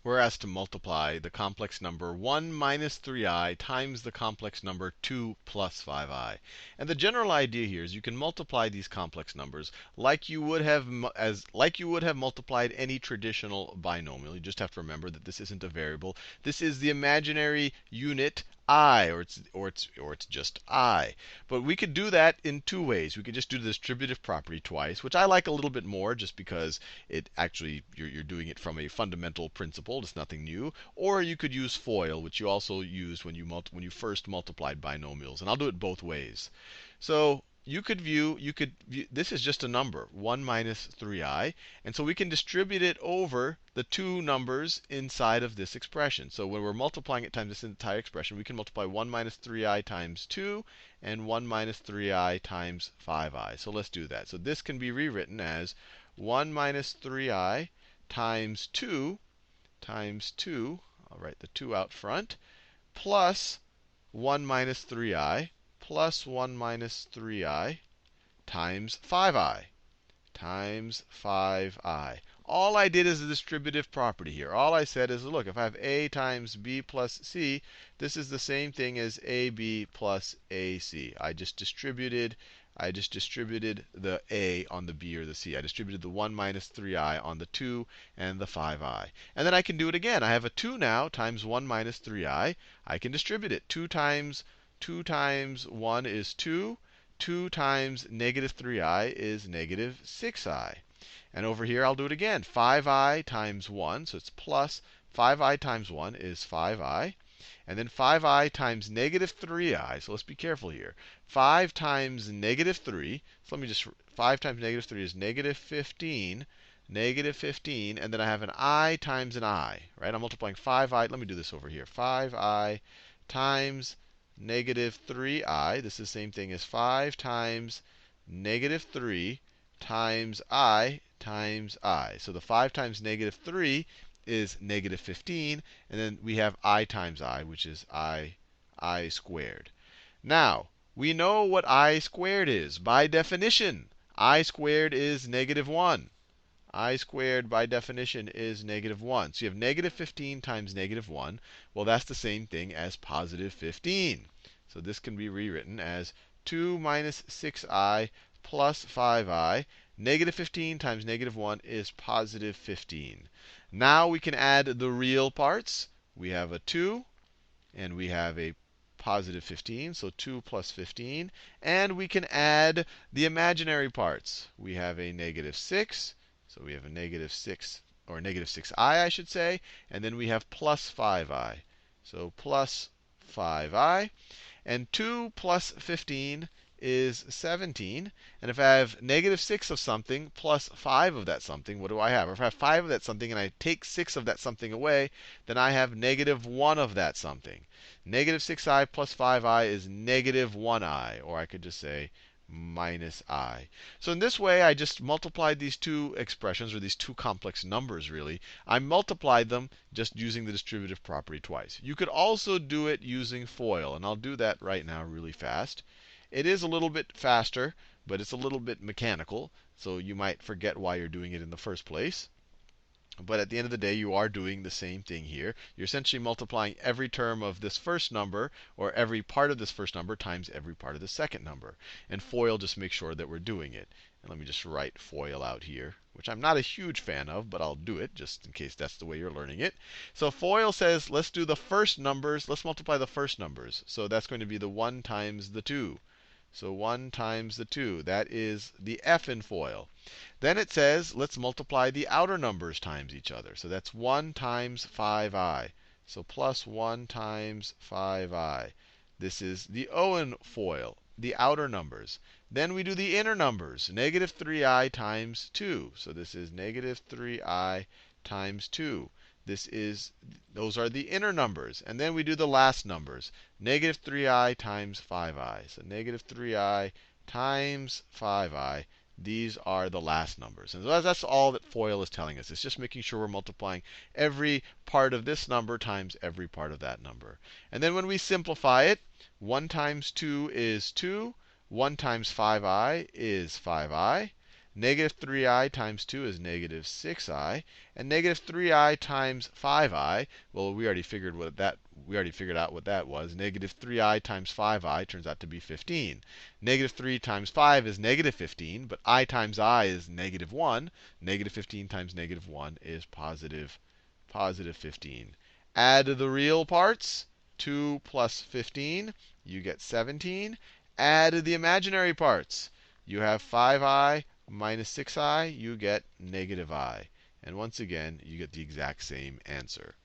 we're asked to multiply the complex number 1 minus 3i times the complex number 2 plus 5i. And the general idea here is you can multiply these complex numbers like you would have multiplied any traditional binomial. You just have to remember that this isn't a variable. This is the imaginary unit I, or it's just I. But we could do that in two ways. We could just do the distributive property twice, which I like a little bit more just because it actually you're doing it from a fundamental principle. It's nothing new. Or you could use FOIL, which you also used when you first multiplied binomials. And I'll do it both ways. So you could view, this is just a number, 1 minus 3i. And so we can distribute it over the two numbers inside of this expression. So when we're multiplying it times this entire expression, we can multiply 1 minus 3i times 2 and 1 minus 3i times 5i. So let's do that. So this can be rewritten as 1 minus 3i times 2 times 2. I'll write the 2 out front, plus 1 minus 3i plus 1 minus 3i times 5i. Times 5i. All I did is a distributive property here. All I said is, look, if I have a times b plus c, this is the same thing as ab plus ac. I just distributed the a on the b or the c. I distributed the 1 minus 3i on the 2 and the 5i. And then I can do it again. I have a 2 now times 1 minus 3i. I can distribute it. 2 times 1 is 2. 2 times negative 3i is negative 6i. And over here, I'll do it again. 5i times 1, so it's plus 5i times 1 is 5i. And then 5i times negative 3i. So let's be careful here. 5 times negative 3. So let me just, 5 times negative 3 is negative 15. Negative 15. And then I have an I times an I. Right? I'm multiplying 5i. Let me do this over here. 5i times negative 3i. This is the same thing as 5 times negative 3 times I times I. So the 5 times negative 3 is negative 15. And then we have I times I, which is I squared. Now, we know what I squared is. By definition, I squared is negative 1. I squared, by definition, is negative 1. So you have negative 15 times negative 1. Well, that's the same thing as positive 15. So this can be rewritten as 2 minus 6i plus 5i. Negative 15 times negative 1 is positive 15. Now we can add the real parts. We have a 2, and we have a positive 15, so 2 plus 15. And we can add the imaginary parts. We have a negative 6. So we have a negative 6, or negative 6i, I should say. And then we have plus 5i. So plus 5i. And 2 plus 15 is 17. And if I have negative 6 of something plus 5 of that something, what do I have? Or if I have 5 of that something and I take 6 of that something away, then I have negative 1 of that something. Negative 6i plus 5i is negative 1i. Or I could just say minus I. So in this way, I just multiplied these two expressions, or these two complex numbers, really. I multiplied them just using the distributive property twice. You could also do it using FOIL, and I'll do that right now really fast. It is a little bit faster, but it's a little bit mechanical, so you might forget why you're doing it in the first place. But at the end of the day, you are doing the same thing here. You're essentially multiplying every term of this first number, or every part of this first number, times every part of the second number. And FOIL just makes sure that we're doing it. And let me just write FOIL out here, which I'm not a huge fan of, but I'll do it just in case that's the way you're learning it. So FOIL says, let's do the first numbers. Let's multiply the first numbers. So that's going to be the 1 times the 2. So 1 times the 2. That is the F in FOIL. Then it says, let's multiply the outer numbers times each other. So that's 1 times 5i. So plus 1 times 5i. This is the O in FOIL, the outer numbers. Then we do the inner numbers, negative 3i times 2. So this is negative 3i times 2. Those are the inner numbers. And then we do the last numbers, negative 3i times 5i. So negative 3i times 5i. These are the last numbers. And that's all that FOIL is telling us. It's just making sure we're multiplying every part of this number times every part of that number. And then when we simplify it, 1 times 2 is 2. 1 times 5i is 5i. Negative 3i times 2 is negative 6i. And negative 3i times 5i, well, we already figured out what that was. Negative 3i times 5i turns out to be 15. Negative 3 times 5 is negative 15, but I times I is negative 1. Negative 15 times negative 1 is positive 15. Add the real parts. 2 plus 15, you get 17. Add the imaginary parts. You have 5i minus 6i, you get negative I. And once again, you get the exact same answer.